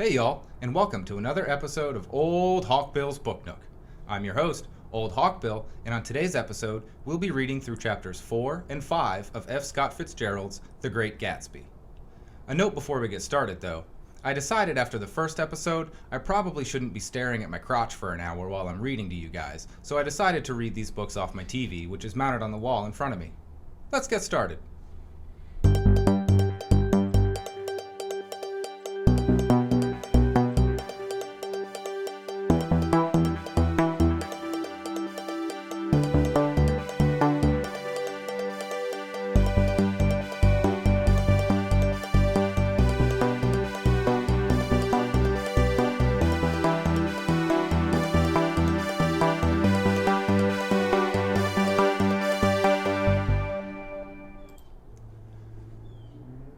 Hey y'all, and welcome to another episode of Old Hawkbill's Book Nook. I'm your host, Old Hawkbill, and on today's episode, we'll be reading through chapters 4 and 5 of F. Scott Fitzgerald's The Great Gatsby. A note before we get started, though. I decided after the first episode, I probably shouldn't be staring at my crotch for an hour while I'm reading to you guys, so I decided to read these books off my TV, which is mounted on the wall in front of me. Let's get started.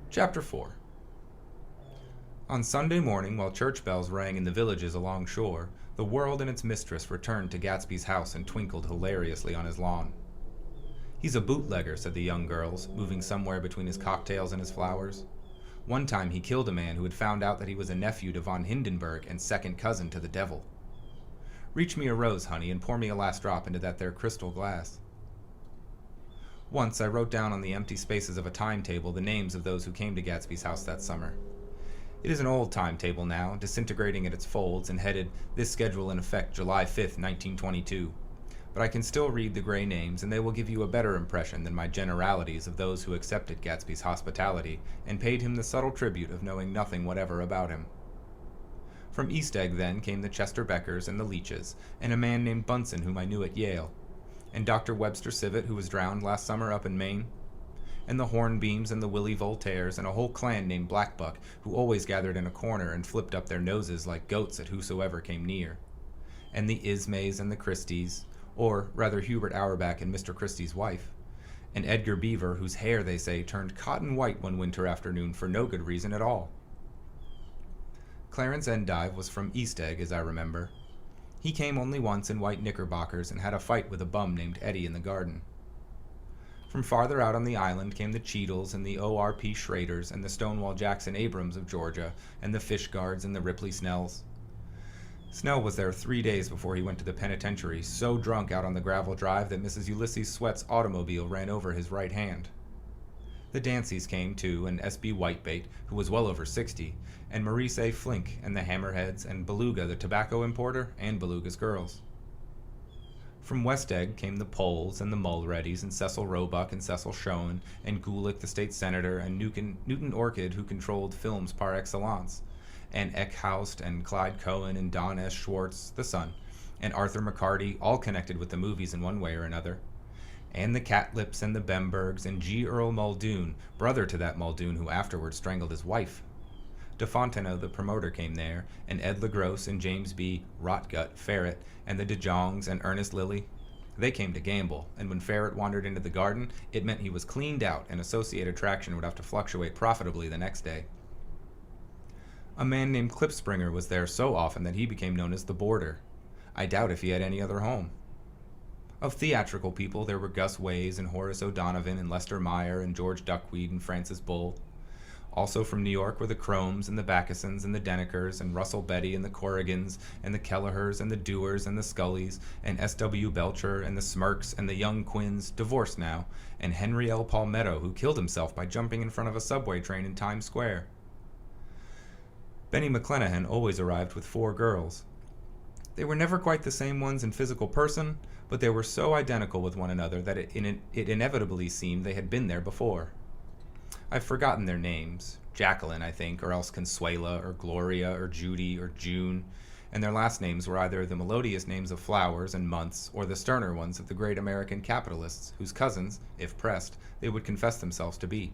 Chapter 4. On Sunday morning, while church bells rang in the villages along shore, the world and its mistress returned to Gatsby's house and twinkled hilariously on his lawn. "He's a bootlegger," said the young girls, moving somewhere between his cocktails and his flowers. "One time he killed a man who had found out that he was a nephew to von Hindenburg and second cousin to the devil. Reach me a rose, honey, and pour me a last drop into that there crystal glass." Once I wrote down on the empty spaces of a timetable the names of those who came to Gatsby's house that summer. It is an old timetable now, disintegrating at its folds and headed, "This schedule in effect July 5th, 1922. But I can still read the gray names, and they will give you a better impression than my generalities of those who accepted Gatsby's hospitality and paid him the subtle tribute of knowing nothing whatever about him. From East Egg, then, came the Chester Beckers and the Leaches, and a man named Bunsen whom I knew at Yale, and Dr. Webster Civet, who was drowned last summer up in Maine, and the Hornbeams and the Willie Voltaires, and a whole clan named Blackbuck, who always gathered in a corner and flipped up their noses like goats at whosoever came near, and the Ismays and the Christies, or rather Hubert Auerbach and Mr. Christie's wife, and Edgar Beaver, whose hair, they say, turned cotton white one winter afternoon for no good reason at all. Clarence Endive was from East Egg, as I remember. He came only once in white knickerbockers and had a fight with a bum named Eddie in the garden. From farther out on the island came the Cheadles and the O.R.P. Schraders and the Stonewall Jackson Abrams of Georgia and the Fishguards and the Ripley Snells. Snell was there 3 days before he went to the penitentiary, so drunk out on the gravel drive that Mrs. Ulysses Sweat's automobile ran over his right hand. The Danceys came, too, and S.B. Whitebait, who was well over 60, and Maurice A. Flink, and the Hammerheads, and Beluga, the tobacco importer, and Beluga's girls. From West Egg came the Poles, and the Mulreadys, and Cecil Roebuck, and Cecil Schoen, and Gulick, the state senator, and Newton Orchid, who controlled films par excellence, and Eckhoust, and Clyde Cohen, and Don S. Schwartz, the son, and Arthur McCarty, all connected with the movies in one way or another, and the Catlips and the Bembergs, and G. Earl Muldoon, brother to that Muldoon who afterwards strangled his wife. De Fontenot, the promoter, came there, and Ed LaGrosse and James B. Rotgut Ferret, and the De Jongs and Ernest Lilly. They came to gamble, and when Ferret wandered into the garden, it meant he was cleaned out, and associated traction would have to fluctuate profitably the next day. A man named Klipspringer was there so often that he became known as the Boarder. I doubt if he had any other home. Of theatrical people, there were Gus Ways and Horace O'Donovan and Lester Meyer and George Duckweed and Francis Bull. Also from New York were the Cromes and the Backesons and the Denekers and Russell Betty and the Corrigans and the Kelleher's and the Dewars and the Scullys and S.W. Belcher and the Smirks and the Young Quinns, divorced now, and Henry L. Palmetto, who killed himself by jumping in front of a subway train in Times Square. Benny McClenahan always arrived with 4 girls. They were never quite the same ones in physical person, but they were so identical with one another that it inevitably seemed they had been there before. I've forgotten their names. Jacqueline, I think, or else Consuela, or Gloria, or Judy, or June, and their last names were either the melodious names of flowers and months, or the sterner ones of the great American capitalists, whose cousins, if pressed, they would confess themselves to be.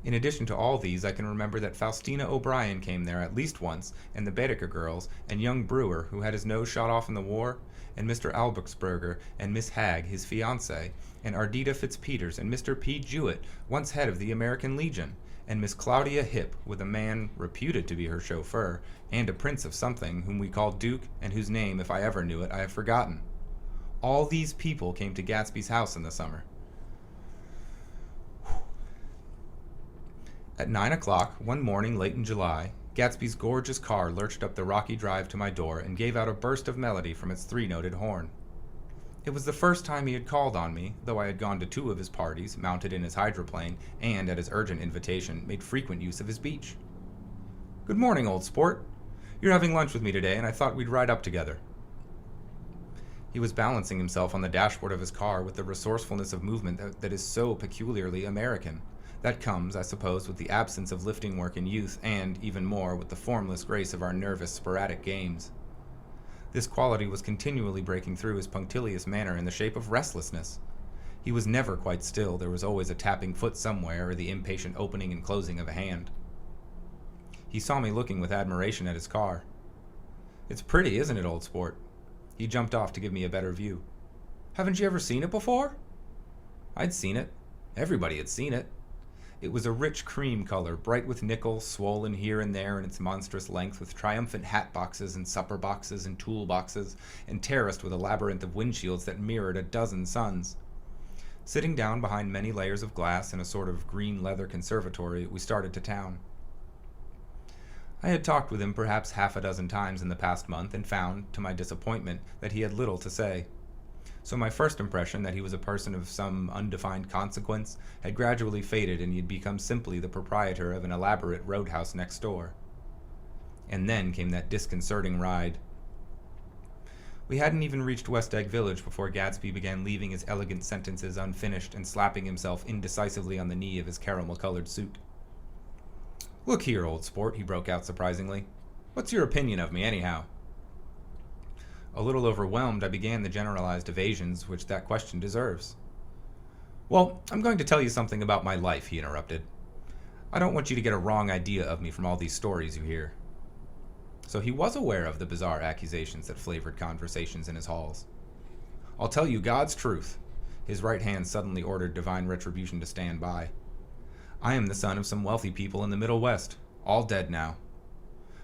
In addition to all these, I can remember that Faustina O'Brien came there at least once, and the Baedeker girls, and young Brewer, who had his nose shot off in the war, and Mr. Albuxberger, and Miss Hagg, his fiancée, and Ardita Fitzpeters, and Mr. P. Jewett, once head of the American Legion, and Miss Claudia Hipp, with a man reputed to be her chauffeur, and a prince of something, whom we called Duke, and whose name, if I ever knew it, I have forgotten. All these people came to Gatsby's house in the summer. At 9 o'clock, one morning late in July, Gatsby's gorgeous car lurched up the rocky drive to my door and gave out a burst of melody from its three-noted horn. It was the first time he had called on me, though I had gone to 2 of his parties, mounted in his hydroplane, and, at his urgent invitation, made frequent use of his beach. "Good morning, old sport. You're having lunch with me today, and I thought we'd ride up together." He was balancing himself on the dashboard of his car with the resourcefulness of movement that is so peculiarly American. That comes, I suppose, with the absence of lifting work in youth, and, even more, with the formless grace of our nervous, sporadic games. This quality was continually breaking through his punctilious manner in the shape of restlessness. He was never quite still. There was always a tapping foot somewhere, or the impatient opening and closing of a hand. He saw me looking with admiration at his car. "It's pretty, isn't it, old sport?" He jumped off to give me a better view. "Haven't you ever seen it before?" I'd seen it. Everybody had seen it. It was a rich cream color, bright with nickel, swollen here and there in its monstrous length, with triumphant hat boxes and supper boxes and tool boxes, and terraced with a labyrinth of windshields that mirrored a dozen suns. Sitting down behind many layers of glass in a sort of green leather conservatory, we started to town. I had talked with him perhaps half a dozen times in the past month, and found, to my disappointment, that he had little to say. So my first impression that he was a person of some undefined consequence had gradually faded, and he had become simply the proprietor of an elaborate roadhouse next door. And then came that disconcerting ride. We hadn't even reached West Egg Village before Gatsby began leaving his elegant sentences unfinished and slapping himself indecisively on the knee of his caramel-colored suit. "Look here, old sport," he broke out surprisingly. "What's your opinion of me, anyhow?" A little overwhelmed, I began the generalized evasions which that question deserves. "Well, I'm going to tell you something about my life," he interrupted. "I don't want you to get a wrong idea of me from all these stories you hear." So he was aware of the bizarre accusations that flavored conversations in his halls. "I'll tell you God's truth." His right hand suddenly ordered divine retribution to stand by. "I am the son of some wealthy people in the Middle West, all dead now.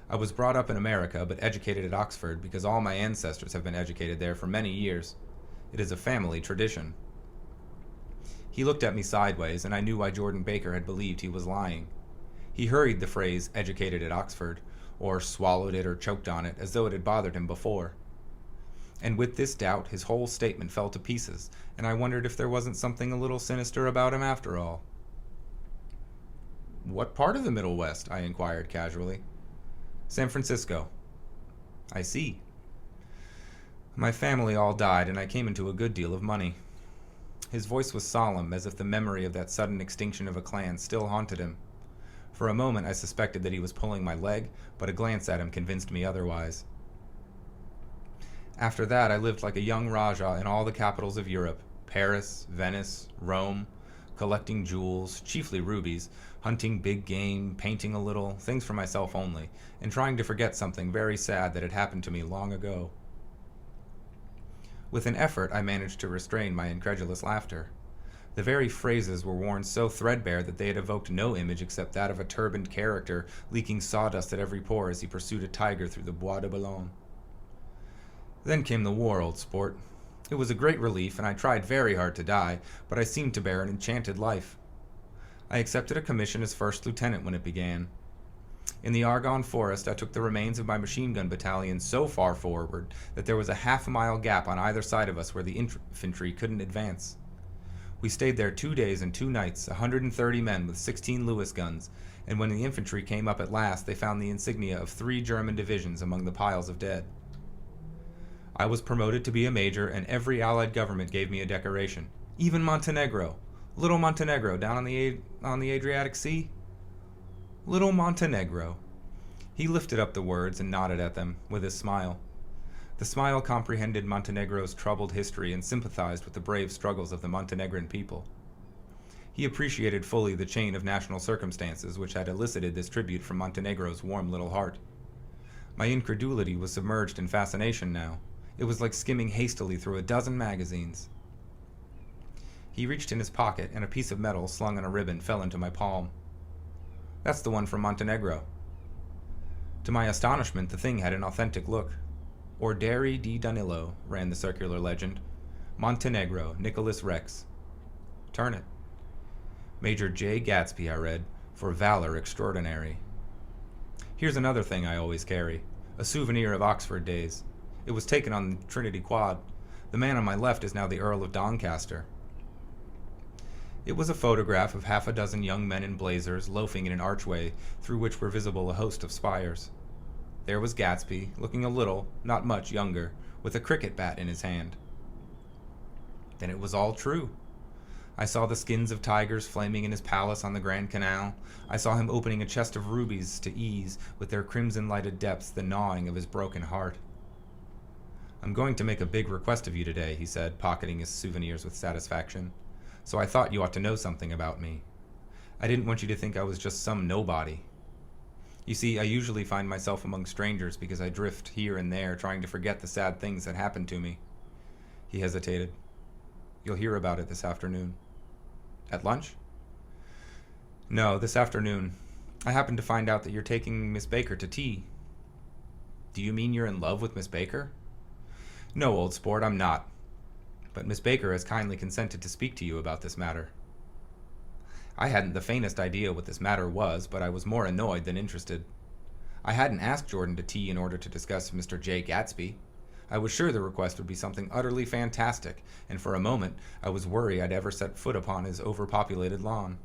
I was brought up in America, but educated at Oxford because all my ancestors have been educated there for many years. It is a family tradition." He looked at me sideways, and I knew why Jordan Baker had believed he was lying. He hurried the phrase, "educated at Oxford," or swallowed it or choked on it, as though it had bothered him before. And with this doubt, his whole statement fell to pieces, and I wondered if there wasn't something a little sinister about him after all. "What part of the Middle West?" I inquired casually. "San Francisco." "I see. My family all died, and I came into a good deal of money." His voice was solemn, as if the memory of that sudden extinction of a clan still haunted him. For a moment I suspected that he was pulling my leg, but a glance at him convinced me otherwise. "After that I lived like a young Rajah in all the capitals of Europe, Paris, Venice, Rome, collecting jewels, chiefly rubies, hunting big game, painting a little, things for myself only, and trying to forget something very sad that had happened to me long ago." With an effort I managed to restrain my incredulous laughter. The very phrases were worn so threadbare that they had evoked no image except that of a turbaned character leaking sawdust at every pore as he pursued a tiger through the Bois de Boulogne. Then came the war, old sport. It was a great relief, and I tried very hard to die, but I seemed to bear an enchanted life. I accepted a commission as first lieutenant when it began. In the Argonne Forest, I took the remains of my machine gun battalion so far forward that there was a half-mile gap on either side of us where the infantry couldn't advance. We stayed there 2 days and 2 nights, 130 men with 16 Lewis guns, and when the infantry came up at last, they found the insignia of 3 German divisions among the piles of dead. I was promoted to be a major, and every Allied government gave me a decoration. Even Montenegro. Little Montenegro down on the Adriatic Sea. Little Montenegro. He lifted up the words and nodded at them, with his smile. The smile comprehended Montenegro's troubled history and sympathized with the brave struggles of the Montenegrin people. He appreciated fully the chain of national circumstances which had elicited this tribute from Montenegro's warm little heart. My incredulity was submerged in fascination now. It was like skimming hastily through a dozen magazines. He reached in his pocket, and a piece of metal slung on a ribbon fell into my palm. "That's the one from Montenegro." To my astonishment, the thing had an authentic look. "Orderi di Danilo," ran the circular legend. "Montenegro, Nicholas Rex." "Turn it." "Major J. Gatsby," I read, "for valor extraordinary." Here's another thing I always carry. A souvenir of Oxford days. It was taken on Trinity Quad. The man on my left is now the Earl of Doncaster. It was a photograph of half a dozen young men in blazers loafing in an archway through which were visible a host of spires. There was Gatsby, looking a little, not much, younger, with a cricket bat in his hand. Then it was all true. I saw the skins of tigers flaming in his palace on the Grand Canal. I saw him opening a chest of rubies to ease, with their crimson-lighted depths, the gnawing of his broken heart. "I'm going to make a big request of you today," he said, pocketing his souvenirs with satisfaction. "So I thought you ought to know something about me. I didn't want you to think I was just some nobody. You see, I usually find myself among strangers because I drift here and there, trying to forget the sad things that happened to me." He hesitated. "You'll hear about it this afternoon." "At lunch?" "No, this afternoon. I happened to find out that you're taking Miss Baker to tea." "Do you mean you're in love with Miss Baker?" "No, old sport, I'm not. But Miss Baker has kindly consented to speak to you about this matter." I hadn't the faintest idea what this matter was, but I was more annoyed than interested. I hadn't asked Jordan to tea in order to discuss Mr. J. Gatsby. I was sure the request would be something utterly fantastic, and for a moment I was worried I'd ever set foot upon his overpopulated lawn.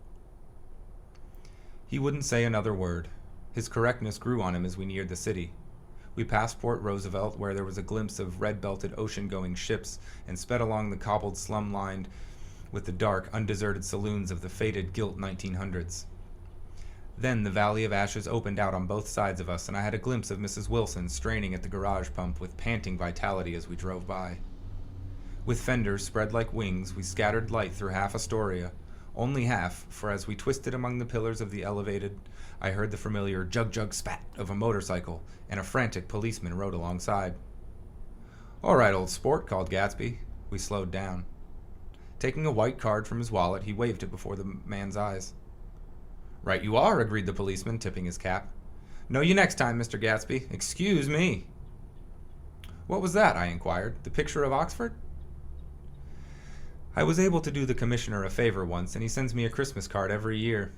He wouldn't say another word. His correctness grew on him as we neared the city. We passed Port Roosevelt, where there was a glimpse of red-belted ocean-going ships, and sped along the cobbled slum lined with the dark, undeserted saloons of the faded, gilt 1900s. Then the Valley of Ashes opened out on both sides of us, and I had a glimpse of Mrs. Wilson straining at the garage pump with panting vitality as we drove by. With fenders spread like wings, we scattered light through half Astoria. Only half, for as we twisted among the pillars of the elevated, I heard the familiar jug-jug spat of a motorcycle, and a frantic policeman rode alongside. "All right, old sport," called Gatsby. We slowed down. Taking a white card from his wallet, he waved it before the man's eyes. "Right you are," agreed the policeman, tipping his cap. "Know you next time, Mr. Gatsby. Excuse me." "What was that?" I inquired. "The picture of Oxford?" "I was able to do the commissioner a favor once, and he sends me a Christmas card every year."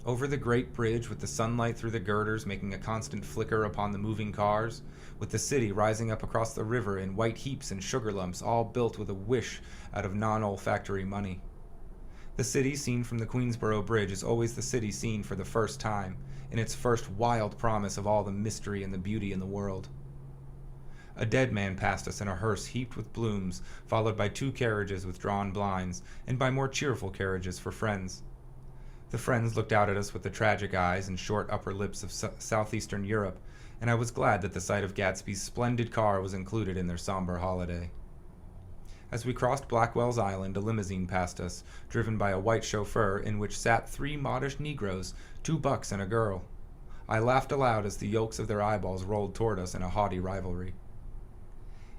Over the great bridge, with the sunlight through the girders making a constant flicker upon the moving cars, with the city rising up across the river in white heaps and sugar lumps, all built with a wish out of non-olfactory money. The city seen from the Queensboro Bridge is always the city seen for the first time, in its first wild promise of all the mystery and the beauty in the world. A dead man passed us in a hearse heaped with blooms, followed by 2 carriages with drawn blinds, and by more cheerful carriages for friends. The friends looked out at us with the tragic eyes and short upper lips of southeastern Europe, and I was glad that the sight of Gatsby's splendid car was included in their somber holiday. As we crossed Blackwell's Island, a limousine passed us, driven by a white chauffeur in which sat 3 modish Negroes, 2 bucks and a girl. I laughed aloud as the yolks of their eyeballs rolled toward us in a haughty rivalry.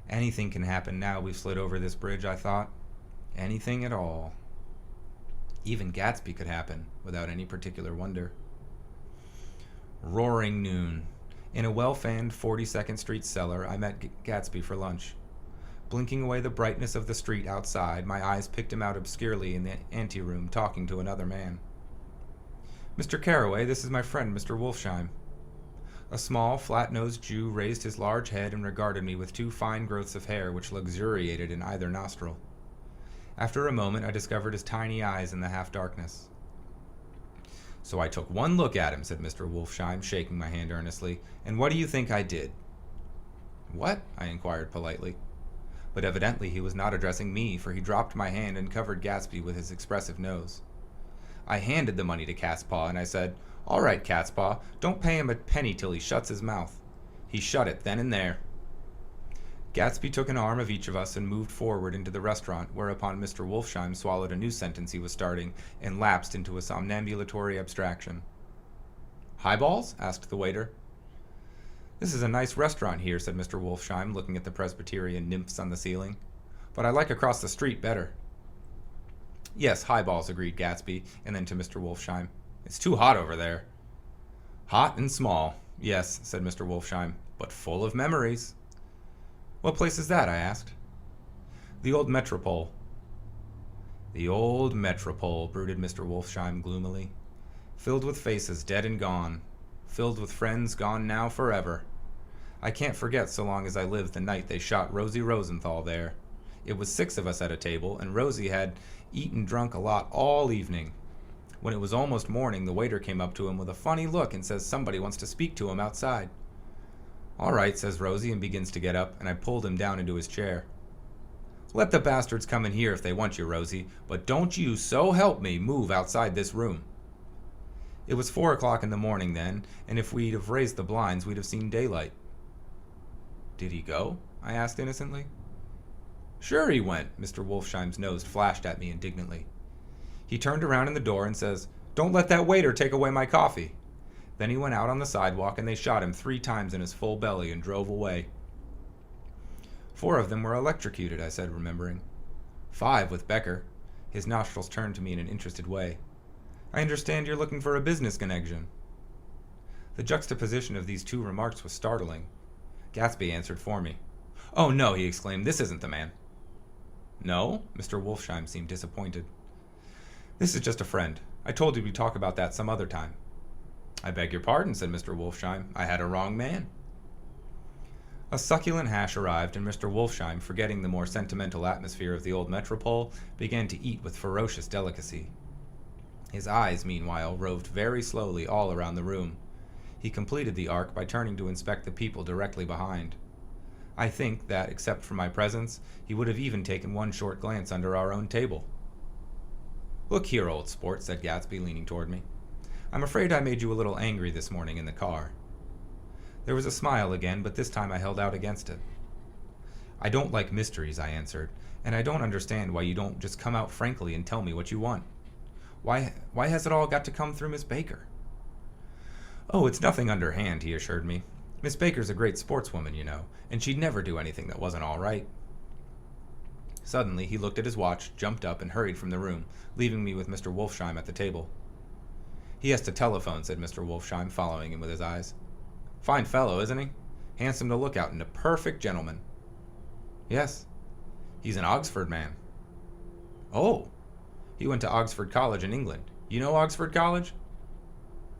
Anything can happen now we've slid over this bridge, I thought. Anything at all. Even Gatsby could happen, without any particular wonder. Roaring noon. In a well-fanned 42nd Street cellar, I met Gatsby for lunch. Blinking away the brightness of the street outside, my eyes picked him out obscurely in the anteroom, talking to another man. "Mr. Carroway, this is my friend, Mr. Wolfsheim." A small, flat-nosed Jew raised his large head and regarded me with 2 fine growths of hair which luxuriated in either nostril. After a moment, I discovered his tiny eyes in the half-darkness. "So I took one look at him," said Mr. Wolfsheim, shaking my hand earnestly, "and what do you think I did?" "What?" I inquired politely. But evidently he was not addressing me, for he dropped my hand and covered Gatsby with his expressive nose. I handed the money to Catspaw, and I said, "All right, Catspaw, don't pay him a penny till he shuts his mouth." He shut it then and there. Gatsby took an arm of each of us and moved forward into the restaurant, whereupon Mr. Wolfsheim swallowed a new sentence he was starting and lapsed into a somnambulatory abstraction. "Highballs?" asked the waiter. "This is a nice restaurant here," said Mr. Wolfsheim, looking at the Presbyterian nymphs on the ceiling. "But I like across the street better." "Yes, highballs," agreed Gatsby, and then to Mr. Wolfsheim, "It's too hot over there." "Hot and small, yes," said Mr. Wolfsheim, "but full of memories." "What place is that?" I asked. "The old Metropole." "The old Metropole," brooded Mr. Wolfsheim gloomily, "filled with faces dead and gone, filled with friends gone now forever. I can't forget so long as I live the night they shot Rosie Rosenthal there. It was 6 of us at a table, and Rosie had eaten drunk a lot all evening. When it was almost morning, the waiter came up to him with a funny look and says somebody wants to speak to him outside. All right, says Rosie, and begins to get up, and I pulled him down into his chair. Let the bastards come in here if they want you, Rosie, but don't you, so help me, move outside this room. It was 4 o'clock in the morning then, and if we'd have raised the blinds, we'd have seen daylight. Did he go? I asked innocently. Sure he went, Mr. Wolfsheim's nose flashed at me indignantly. He turned around in the door and says, Don't let that waiter take away my coffee. Then he went out on the sidewalk and they shot him 3 times in his full belly and drove away. 4 of them were electrocuted, I said, remembering. 5 with Becker. His nostrils turned to me in an interested way. I understand you're looking for a business connection. The juxtaposition of these 2 remarks was startling. Gatsby answered for me. Oh no, he exclaimed, this isn't the man. No? Mr. Wolfsheim seemed disappointed. This is just a friend. I told you we'd talk about that some other time. I beg your pardon, said Mr. Wolfsheim. I had a wrong man. A succulent hash arrived, and Mr. Wolfsheim, forgetting the more sentimental atmosphere of the old metropole, began to eat with ferocious delicacy. His eyes, meanwhile, roved very slowly all around the room. He completed the arc by turning to inspect the people directly behind. I think that, except for my presence, he would have even taken one short glance under our own table. Look here, old sport, said Gatsby, leaning toward me. I'm afraid I made you a little angry this morning in the car. There was a smile again, but this time I held out against it. I don't like mysteries, I answered, and I don't understand why you don't just come out frankly and tell me what you want. Why has it all got to come through Miss Baker? Oh, it's nothing underhand, he assured me. Miss Baker's a great sportswoman, you know, and she'd never do anything that wasn't all right. Suddenly, he looked at his watch, jumped up, and hurried from the room, leaving me with Mr. Wolfsheim at the table. He has to telephone, said Mr. Wolfsheim, following him with his eyes. Fine fellow, isn't he? Handsome to look at and a perfect gentleman. Yes. He's an Oxford man. Oh. He went to Oxford College in England. You know Oxford College?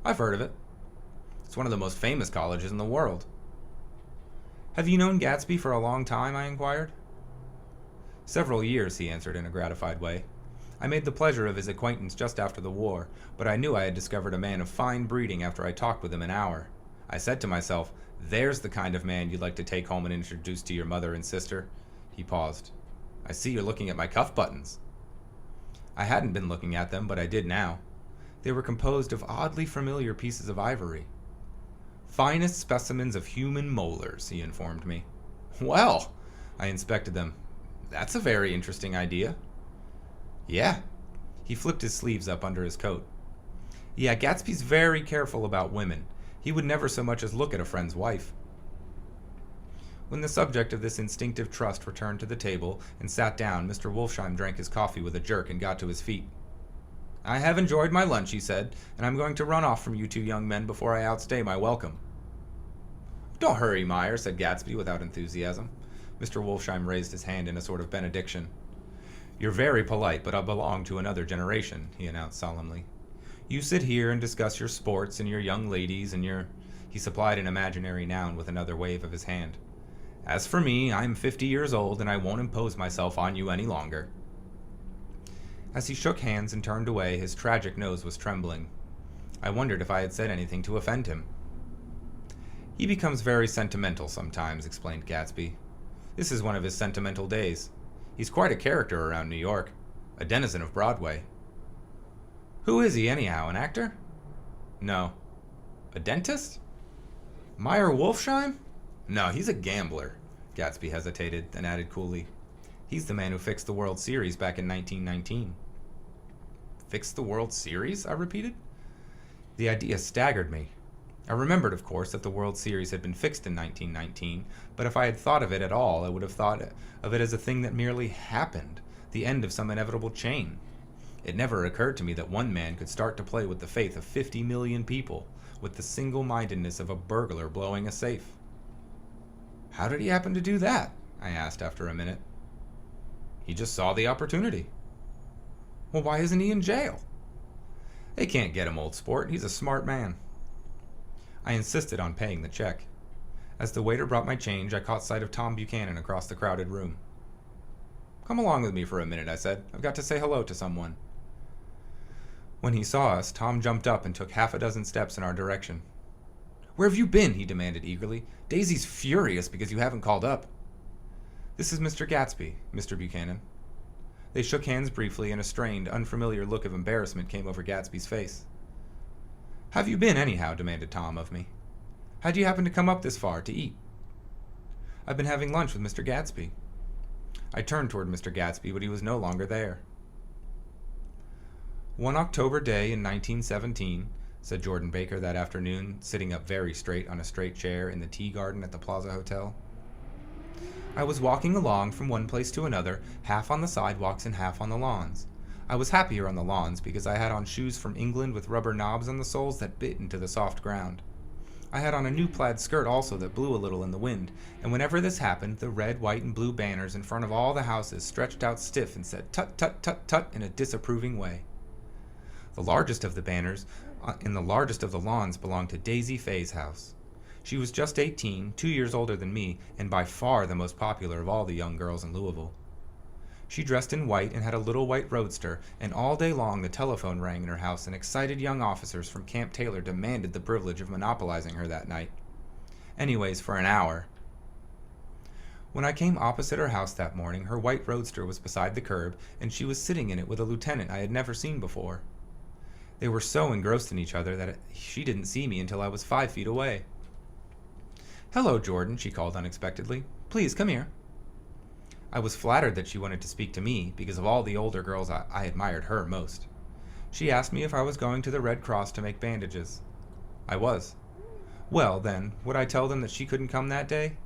I've heard of it. It's one of the most famous colleges in the world. Have you known Gatsby for a long time? I inquired. Several years, he answered in a gratified way. I made the pleasure of his acquaintance just after the war, but I knew I had discovered a man of fine breeding after I talked with him an hour. I said to myself, there's the kind of man you'd like to take home and introduce to your mother and sister. He paused. I see you're looking at my cuff buttons. I hadn't been looking at them, but I did now. They were composed of oddly familiar pieces of ivory. Finest specimens of human molars, he informed me. Well, I inspected them. That's a very interesting idea. Yeah. He flipped his sleeves up under his coat. Yeah, Gatsby's very careful about women. He would never so much as look at a friend's wife. When the subject of this instinctive trust returned to the table and sat down, Mr. Wolfsheim drank his coffee with a jerk and got to his feet. I have enjoyed my lunch, he said, and I'm going to run off from you 2 young men before I outstay my welcome. Don't hurry, Meyer, said Gatsby without enthusiasm. Mr. Wolfsheim raised his hand in a sort of benediction. You're very polite, but I belong to another generation, he announced solemnly. You sit here and discuss your sports and your young ladies and your... He supplied an imaginary noun with another wave of his hand. As for me, I'm 50 years old and I won't impose myself on you any longer. As he shook hands and turned away, his tragic nose was trembling. I wondered if I had said anything to offend him. He becomes very sentimental sometimes, explained Gatsby. This is one of his sentimental days. He's quite a character around New York, a denizen of Broadway. Who is he, anyhow, an actor? No. A dentist? Meyer Wolfsheim? No, he's a gambler. Gatsby hesitated, then added coolly. He's the man who fixed the World Series back in 1919. Fixed the World Series? I repeated. The idea staggered me. I remembered, of course, that the World Series had been fixed in 1919, but if I had thought of it at all, I would have thought of it as a thing that merely happened, the end of some inevitable chain. It never occurred to me that one man could start to play with the faith of 50 million people, with the single-mindedness of a burglar blowing a safe. How did he happen to do that? I asked after a minute. He just saw the opportunity. Well, why isn't he in jail? They can't get him, old sport. He's a smart man. I insisted on paying the check. As the waiter brought my change, I caught sight of Tom Buchanan across the crowded room. "Come along with me for a minute," I said. "I've got to say hello to someone." When he saw us, Tom jumped up and took half a dozen steps in our direction. "Where have you been?" he demanded eagerly. "Daisy's furious because you haven't called up." "This is Mr. Gatsby, Mr. Buchanan." They shook hands briefly, and a strained, unfamiliar look of embarrassment came over Gatsby's face. "How've you been, anyhow?" demanded Tom of me. "How'd you happen to come up this far to eat?" "I've been having lunch with Mr. Gatsby." I turned toward Mr. Gatsby, but he was no longer there. "One October day in 1917, said Jordan Baker that afternoon, sitting up very straight on a straight chair in the tea garden at the Plaza Hotel. "I was walking along from one place to another, half on the sidewalks and half on the lawns. I was happier on the lawns because I had on shoes from England with rubber knobs on the soles that bit into the soft ground. I had on a new plaid skirt also that blew a little in the wind, and whenever this happened, the red, white, and blue banners in front of all the houses stretched out stiff and said tut, tut, tut, tut in a disapproving way. The largest of the banners in the largest of the lawns belonged to Daisy Fay's house. She was just 18, 2 years older than me, and by far the most popular of all the young girls in Louisville. She dressed in white and had a little white roadster, and all day long the telephone rang in her house and excited young officers from Camp Taylor demanded the privilege of monopolizing her that night. Anyways, for an hour. When I came opposite her house that morning, her white roadster was beside the curb, and she was sitting in it with a lieutenant I had never seen before. They were so engrossed in each other that she didn't see me until I was 5 feet away. "Hello, Jordan," she called unexpectedly. "Please, come here." I was flattered that she wanted to speak to me, because of all the older girls I admired her most. She asked me if I was going to the Red Cross to make bandages. I was. Well, then, would I tell them that she couldn't come that day?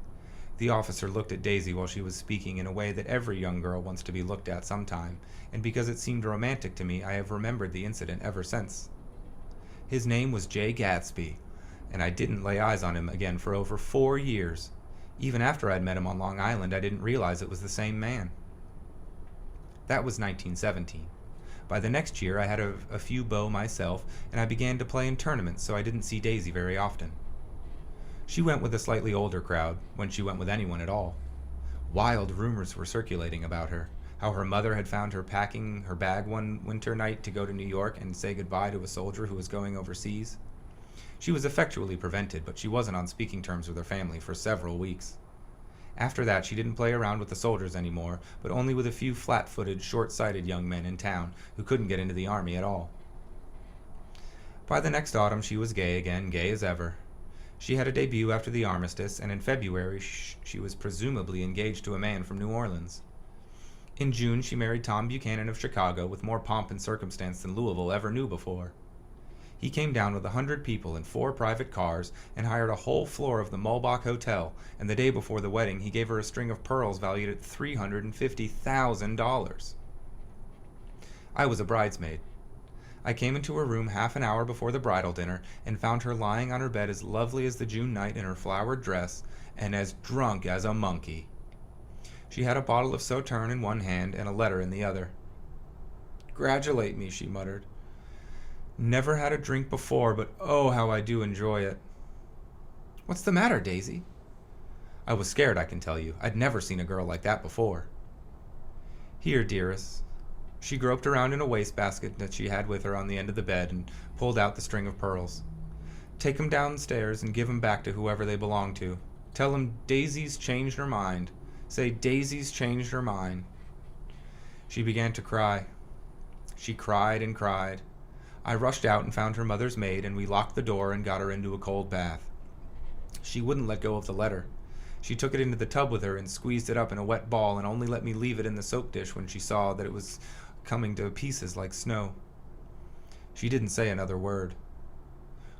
The officer looked at Daisy while she was speaking in a way that every young girl wants to be looked at sometime, and because it seemed romantic to me, I have remembered the incident ever since. His name was J. Gatsby, and I didn't lay eyes on him again for over 4 years. Even after I'd met him on Long Island, I didn't realize it was the same man. That was 1917. By the next year, I had a few beaux myself, and I began to play in tournaments, so I didn't see Daisy very often. She went with a slightly older crowd, when she went with anyone at all. Wild rumors were circulating about her, how her mother had found her packing her bag one winter night to go to New York and say goodbye to a soldier who was going overseas. She was effectually prevented, but she wasn't on speaking terms with her family for several weeks. After that, she didn't play around with the soldiers anymore, but only with a few flat-footed, short-sighted young men in town who couldn't get into the army at all. By the next autumn, she was gay again, gay as ever. She had a debut after the armistice, and in February she was presumably engaged to a man from New Orleans. In June, she married Tom Buchanan of Chicago with more pomp and circumstance than Louisville ever knew before. He came down with 100 people in 4 private cars and hired a whole floor of the Mulbach Hotel, and the day before the wedding he gave her a string of pearls valued at $350,000. I was a bridesmaid. I came into her room half an hour before the bridal dinner and found her lying on her bed as lovely as the June night in her flowered dress and as drunk as a monkey. She had a bottle of Sauterne in one hand and a letter in the other. "Congratulate me," she muttered. "Never had a drink before, but oh, how I do enjoy it." "What's the matter, Daisy?" I was scared, I can tell you. I'd never seen a girl like that before. "Here, dearest." She groped around in a wastebasket that she had with her on the end of the bed and pulled out the string of pearls. "Take 'em downstairs and give 'em back to whoever they belong to. Tell 'em Daisy's changed her mind. Say Daisy's changed her mind." She began to cry. She cried and cried. I rushed out and found her mother's maid, and we locked the door and got her into a cold bath. She wouldn't let go of the letter. She took it into the tub with her and squeezed it up in a wet ball and only let me leave it in the soap dish when she saw that it was coming to pieces like snow. She didn't say another word.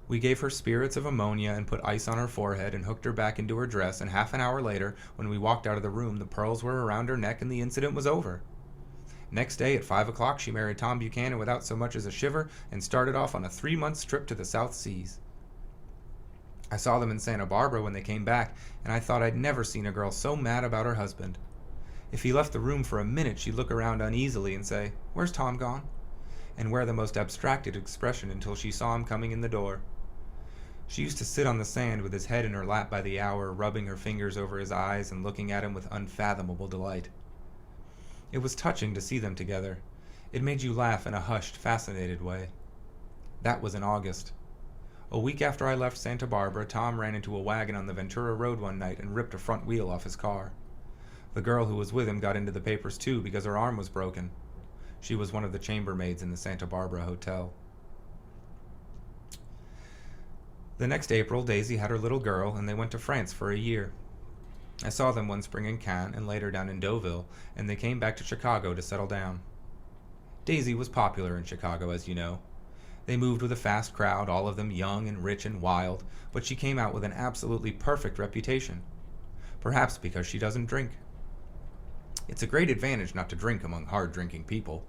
We gave her spirits of ammonia and put ice on her forehead and hooked her back into her dress, and half an hour later, when we walked out of the room, the pearls were around her neck and the incident was over. Next day at 5 o'clock, she married Tom Buchanan without so much as a shiver and started off on a 3-month trip to the South Seas. I saw them in Santa Barbara when they came back, and I thought I'd never seen a girl so mad about her husband. If he left the room for a minute, she'd look around uneasily and say, "Where's Tom gone?" and wear the most abstracted expression until she saw him coming in the door. She used to sit on the sand with his head in her lap by the hour, rubbing her fingers over his eyes and looking at him with unfathomable delight. It was touching to see them together. It made you laugh in a hushed, fascinated way. That was in August. A week after I left Santa Barbara, Tom ran into a wagon on the Ventura Road one night and ripped a front wheel off his car. The girl who was with him got into the papers too because her arm was broken. She was one of the chambermaids in the Santa Barbara hotel. The next April, Daisy had her little girl, and they went to France for a year. I saw them one spring in Cannes and later down in Deauville, and they came back to Chicago to settle down. Daisy was popular in Chicago, as you know. They moved with a fast crowd, all of them young and rich and wild, but she came out with an absolutely perfect reputation. Perhaps because she doesn't drink. It's a great advantage not to drink among hard-drinking people.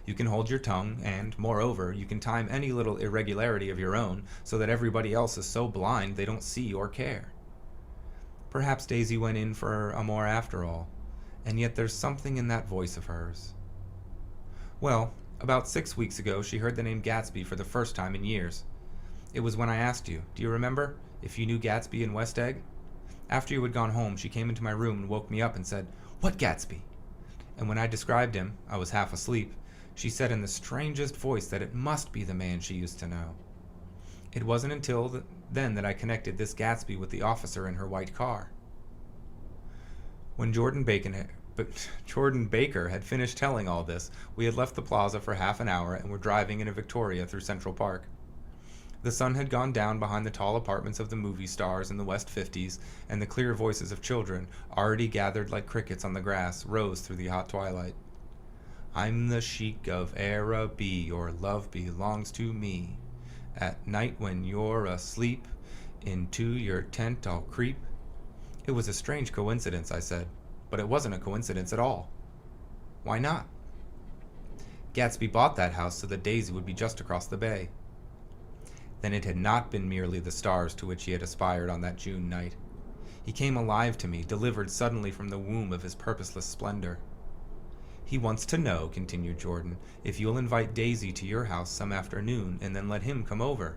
You can hold your tongue, and, moreover, you can time any little irregularity of your own so that everybody else is so blind they don't see or care. Perhaps Daisy went in for amour after all, and yet there's something in that voice of hers. Well, about 6 weeks ago she heard the name Gatsby for the first time in years. It was when I asked you, do you remember, if you knew Gatsby in West Egg? After you had gone home, she came into my room and woke me up and said, "What Gatsby?" And when I described him, I was half asleep, she said in the strangest voice that it must be the man she used to know. It wasn't until then that I connected this Gatsby with the officer in her white car. When Jordan Baker had finished telling all this, we had left the plaza for half an hour and were driving in a Victoria through Central Park. The sun had gone down behind the tall apartments of the movie stars in the West 50s, and the clear voices of children, already gathered like crickets on the grass, rose through the hot twilight. I'm the sheik of Araby, your love belongs to me. At night when you're asleep, into your tent I'll creep. It was a strange coincidence, I said, but it wasn't a coincidence at all. Why not? Gatsby bought that house so that Daisy would be just across the bay. Then it had not been merely the stars to which he had aspired on that June night. He came alive to me, delivered suddenly from the womb of his purposeless splendor. He wants to know, continued Jordan, if you'll invite Daisy to your house some afternoon and then let him come over.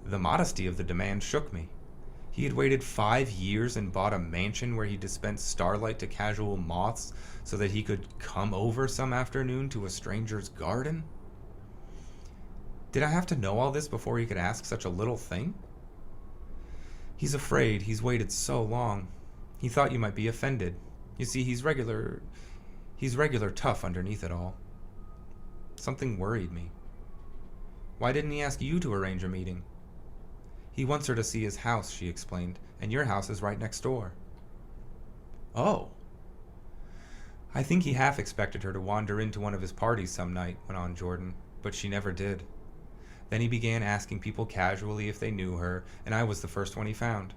The modesty of the demand shook me. He had waited 5 years and bought a mansion where he dispensed starlight to casual moths so that he could come over some afternoon to a stranger's garden? Did I have to know all this before he could ask such a little thing? He's afraid he's waited so long. He thought you might be offended. You see, he's regular tough underneath it all. Something worried me. Why didn't he ask you to arrange a meeting? He wants her to see his house, she explained, and your house is right next door. Oh. I think he half expected her to wander into one of his parties some night, went on Jordan, but she never did. Then he began asking people casually if they knew her, and I was the first one he found.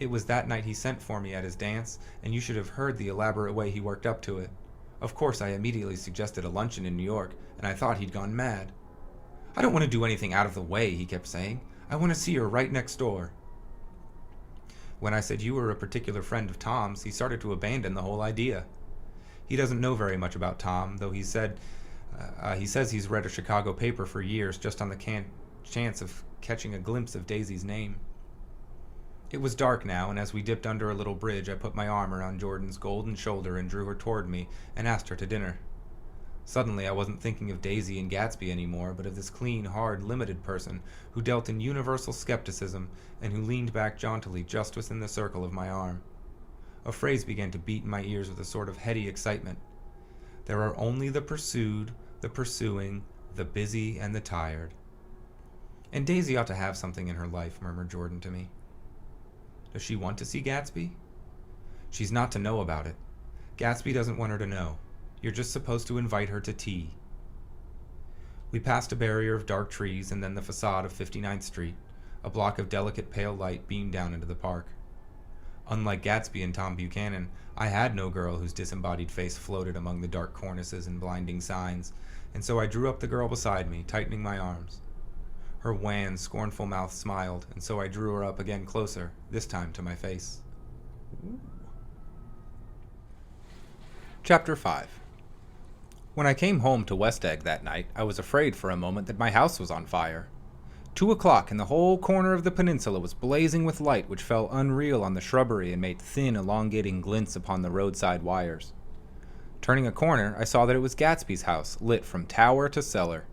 It was that night he sent for me at his dance, and you should have heard the elaborate way he worked up to it. Of course, I immediately suggested a luncheon in New York, and I thought he'd gone mad. I don't want to do anything out of the way, he kept saying. I want to see her right next door. When I said you were a particular friend of Tom's, he started to abandon the whole idea. He doesn't know very much about Tom, though he says he's read a Chicago paper for years just on the chance of catching a glimpse of Daisy's name. It was dark now, and as we dipped under a little bridge, I put my arm around Jordan's golden shoulder and drew her toward me and asked her to dinner. Suddenly, I wasn't thinking of Daisy and Gatsby anymore, but of this clean, hard, limited person who dealt in universal skepticism and who leaned back jauntily just within the circle of my arm. A phrase began to beat in my ears with a sort of heady excitement. There are only the pursued, the pursuing, the busy, and the tired. And Daisy ought to have something in her life, murmured Jordan to me. Does she want to see Gatsby? She's not to know about it. Gatsby doesn't want her to know. You're just supposed to invite her to tea. We passed a barrier of dark trees and then the facade of 59th Street. A block of delicate pale light beamed down into the park. Unlike Gatsby and Tom Buchanan, I had no girl whose disembodied face floated among the dark cornices and blinding signs, and so I drew up the girl beside me, tightening my arms. Her wan, scornful mouth smiled, and so I drew her up again closer, this time to my face. Ooh. Chapter 5. When I came home to West Egg that night, I was afraid for a moment that my house was on fire. 2 o'clock, and the whole corner of the peninsula was blazing with light which fell unreal on the shrubbery and made thin, elongating glints upon the roadside wires. Turning a corner, I saw that it was Gatsby's house, lit from tower to cellar.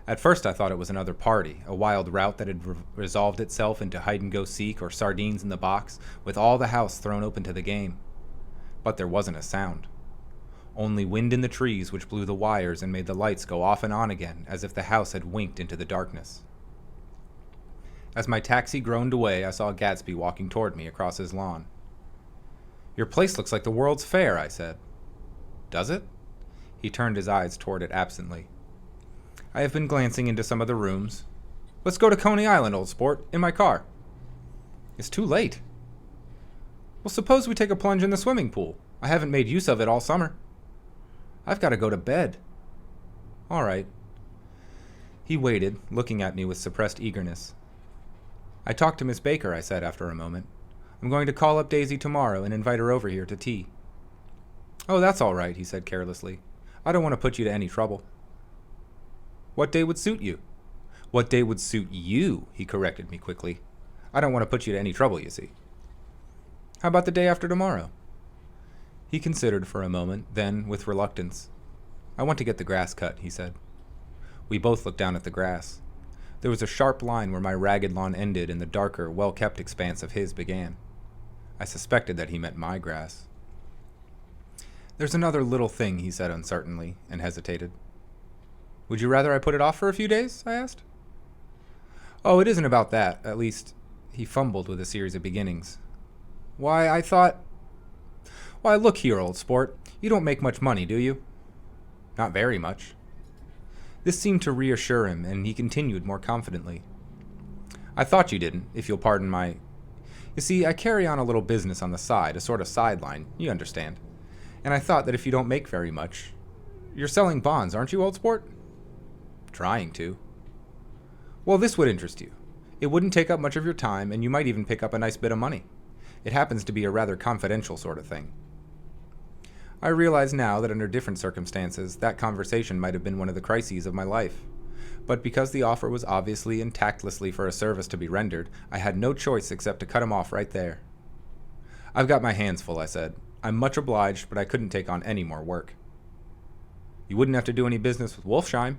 At first I thought it was another party, a wild rout that had resolved itself into hide-and-go-seek or sardines in the box, with all the house thrown open to the game. But there wasn't a sound. Only wind in the trees which blew the wires and made the lights go off and on again, as if the house had winked into the darkness. As my taxi groaned away, I saw Gatsby walking toward me across his lawn. "Your place looks like the World's Fair," I said. "Does it?" He turned his eyes toward it absently. "I have been glancing into some of the rooms. Let's go to Coney Island, old sport, in my car." "It's too late." "Well, suppose we take a plunge in the swimming pool. I haven't made use of it all summer." "I've got to go to bed." "All right." He waited, looking at me with suppressed eagerness. "I talked to Miss Baker," I said after a moment. "I'm going to call up Daisy tomorrow and invite her over here to tea." "Oh, that's all right," he said carelessly. "I don't want to put you to any trouble." "What day would suit you?" "What day would suit you," he corrected me quickly. "I don't want to put you to any trouble, you see." "How about the day after tomorrow?" He considered for a moment, then, with reluctance, "I want to get the grass cut," he said. We both looked down at the grass. There was a sharp line where my ragged lawn ended and the darker, well-kept expanse of his began. I suspected that he meant my grass. "There's another little thing," he said uncertainly, and hesitated. "Would you rather I put it off for a few days?" I asked. "Oh, it isn't about that. At least," he fumbled with a series of beginnings. "Why, I thought... Why, look here, old sport. You don't make much money, do you?" "Not very much." This seemed to reassure him, and he continued more confidently. "I thought you didn't, if you'll pardon my... You see, I carry on a little business on the side, a sort of sideline, you understand. And I thought that if you don't make very much... You're selling bonds, aren't you, old sport?" "Trying to." "Well, this would interest you. It wouldn't take up much of your time, and you might even pick up a nice bit of money. It happens to be a rather confidential sort of thing." I realize now that under different circumstances, that conversation might have been one of the crises of my life. But because the offer was obviously and tactlessly for a service to be rendered, I had no choice except to cut him off right there. "I've got my hands full," I said. "I'm much obliged, but I couldn't take on any more work." "You wouldn't have to do any business with Wolfsheim."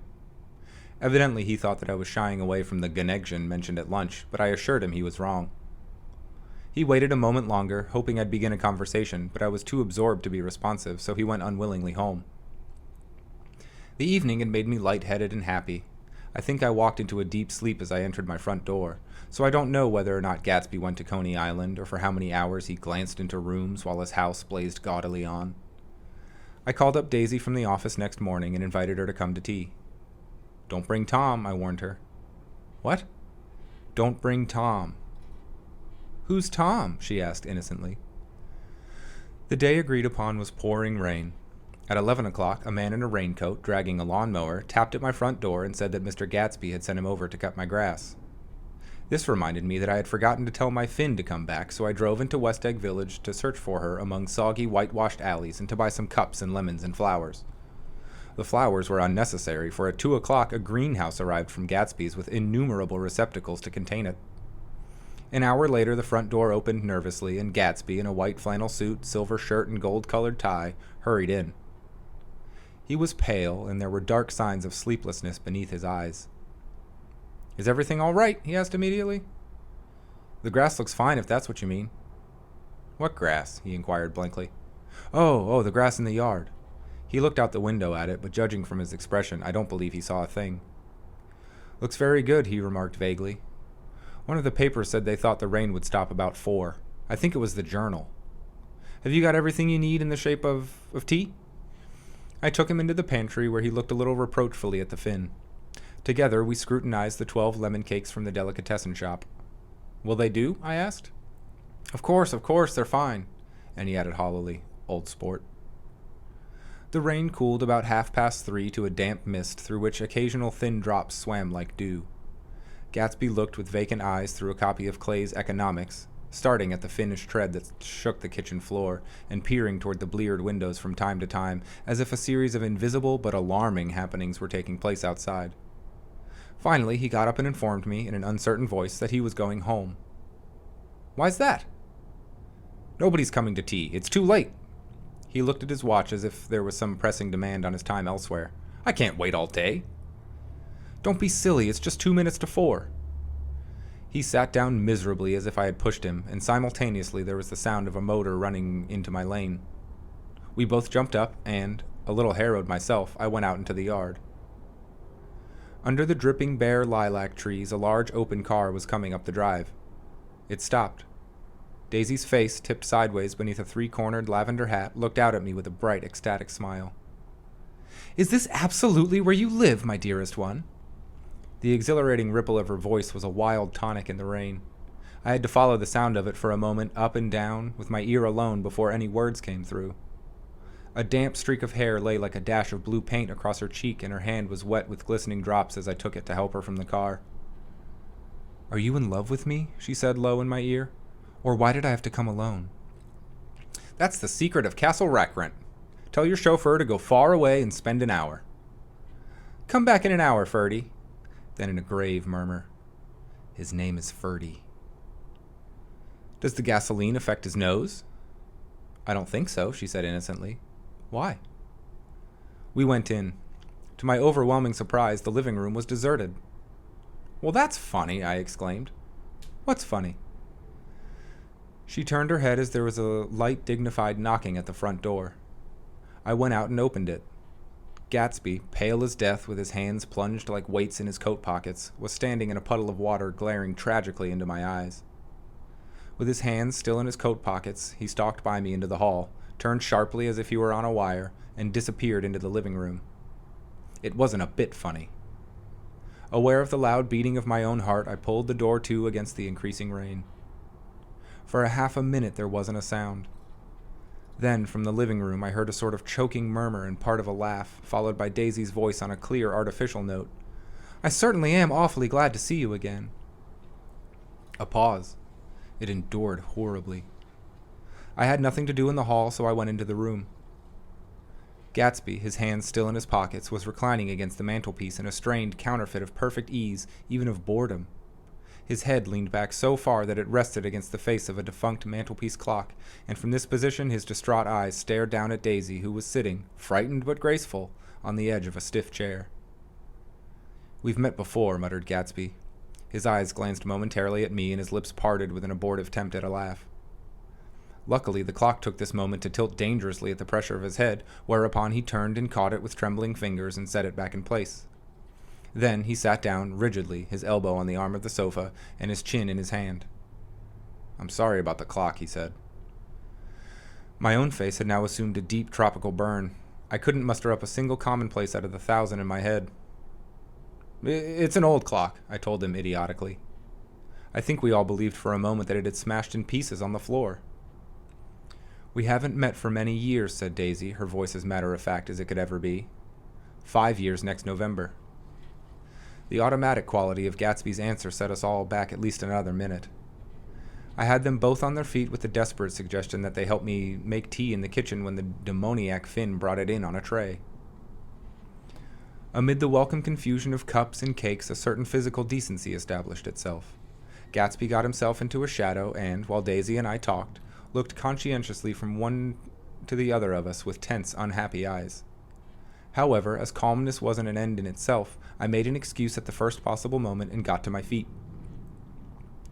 Evidently he thought that I was shying away from the connection mentioned at lunch, but I assured him he was wrong. He waited a moment longer, hoping I'd begin a conversation, but I was too absorbed to be responsive, so he went unwillingly home. The evening had made me lightheaded and happy. I think I walked into a deep sleep as I entered my front door, so I don't know whether or not Gatsby went to Coney Island, or for how many hours he glanced into rooms while his house blazed gaudily on. I called up Daisy from the office next morning and invited her to come to tea. "Don't bring Tom," I warned her. "What?" "Don't bring Tom." "Who's Tom?" she asked innocently. The day agreed upon was pouring rain. At 11 o'clock, a man in a raincoat, dragging a lawnmower, tapped at my front door and said that Mr. Gatsby had sent him over to cut my grass. This reminded me that I had forgotten to tell my Finn to come back, so I drove into West Egg Village to search for her among soggy, whitewashed alleys and to buy some cups and lemons and flowers. The flowers were unnecessary, for at 2 o'clock a greenhouse arrived from Gatsby's with innumerable receptacles to contain it. An hour later the front door opened nervously, and Gatsby, in a white flannel suit, silver shirt, and gold-colored tie, hurried in. He was pale, and there were dark signs of sleeplessness beneath his eyes. "Is everything all right?" he asked immediately. "The grass looks fine, if that's what you mean." "What grass?" he inquired blankly. Oh, the grass in the yard." He looked out the window at it, but judging from his expression, I don't believe he saw a thing. "Looks very good," he remarked vaguely. "One of the papers said they thought the rain would stop about 4. I think it was the Journal. Have you got everything you need in the shape of tea?" I took him into the pantry, where he looked a little reproachfully at the Finn. Together we scrutinized the 12 lemon cakes from the delicatessen shop. "Will they do?" I asked. Of course, they're fine." And he added hollowly, "Old sport." The rain cooled about 3:30 to a damp mist through which occasional thin drops swam like dew. Gatsby looked with vacant eyes through a copy of Clay's Economics, starting at the finished tread that shook the kitchen floor, and peering toward the bleared windows from time to time, as if a series of invisible but alarming happenings were taking place outside. Finally, he got up and informed me in an uncertain voice that he was going home. Why's that? Nobody's coming to tea. It's too late. He looked at his watch as if there was some pressing demand on his time elsewhere. I can't wait all day. Don't be silly. It's just 2 minutes to 4. He sat down miserably as if I had pushed him, and simultaneously there was the sound of a motor running into my lane. We both jumped up, and, a little harrowed myself, I went out into the yard. Under the dripping bare lilac trees, a large open car was coming up the drive. It stopped. Daisy's face, tipped sideways beneath a 3-cornered lavender hat, looked out at me with a bright, ecstatic smile. Is this absolutely where you live, my dearest one? The exhilarating ripple of her voice was a wild tonic in the rain. I had to follow the sound of it for a moment, up and down, with my ear alone before any words came through. A damp streak of hair lay like a dash of blue paint across her cheek, and her hand was wet with glistening drops as I took it to help her from the car. Are you in love with me? She said low in my ear. Or why did I have to come alone? That's the secret of Castle Rackrent. Tell your chauffeur to go far away and spend an hour. Come back in an hour, Ferdy. Then in a grave murmur, his name is Ferdy. Does the gasoline affect his nose? I don't think so, she said innocently. Why? We went in. To my overwhelming surprise, the living room was deserted. Well, that's funny, I exclaimed. What's funny? She turned her head as there was a light, dignified knocking at the front door. I went out and opened it. Gatsby, pale as death with his hands plunged like weights in his coat pockets, was standing in a puddle of water glaring tragically into my eyes. With his hands still in his coat pockets, he stalked by me into the hall, turned sharply as if he were on a wire, and disappeared into the living room. It wasn't a bit funny. Aware of the loud beating of my own heart, I pulled the door to against the increasing rain. For a half a minute there wasn't a sound. Then, from the living room, I heard a sort of choking murmur and part of a laugh, followed by Daisy's voice on a clear, artificial note. I certainly am awfully glad to see you again. A pause. It endured horribly. I had nothing to do in the hall, so I went into the room. Gatsby, his hands still in his pockets, was reclining against the mantelpiece in a strained counterfeit of perfect ease, even of boredom. His head leaned back so far that it rested against the face of a defunct mantelpiece clock, and from this position his distraught eyes stared down at Daisy, who was sitting, frightened but graceful, on the edge of a stiff chair. We've met before, muttered Gatsby. His eyes glanced momentarily at me, and his lips parted with an abortive attempt at a laugh. Luckily, the clock took this moment to tilt dangerously at the pressure of his head, whereupon he turned and caught it with trembling fingers and set it back in place. Then he sat down, rigidly, his elbow on the arm of the sofa, and his chin in his hand. I'm sorry about the clock, he said. My own face had now assumed a deep tropical burn. I couldn't muster up a single commonplace out of the 1,000 in my head. It's an old clock, I told him idiotically. I think we all believed for a moment that it had smashed in pieces on the floor. We haven't met for many years, said Daisy, her voice as matter-of-fact as it could ever be. 5 years next November. The automatic quality of Gatsby's answer set us all back at least another minute. I had them both on their feet with the desperate suggestion that they help me make tea in the kitchen when the demoniac Finn brought it in on a tray. Amid the welcome confusion of cups and cakes, a certain physical decency established itself. Gatsby got himself into a shadow and, while Daisy and I talked, looked conscientiously from one to the other of us with tense, unhappy eyes. However, as calmness wasn't an end in itself, I made an excuse at the first possible moment and got to my feet.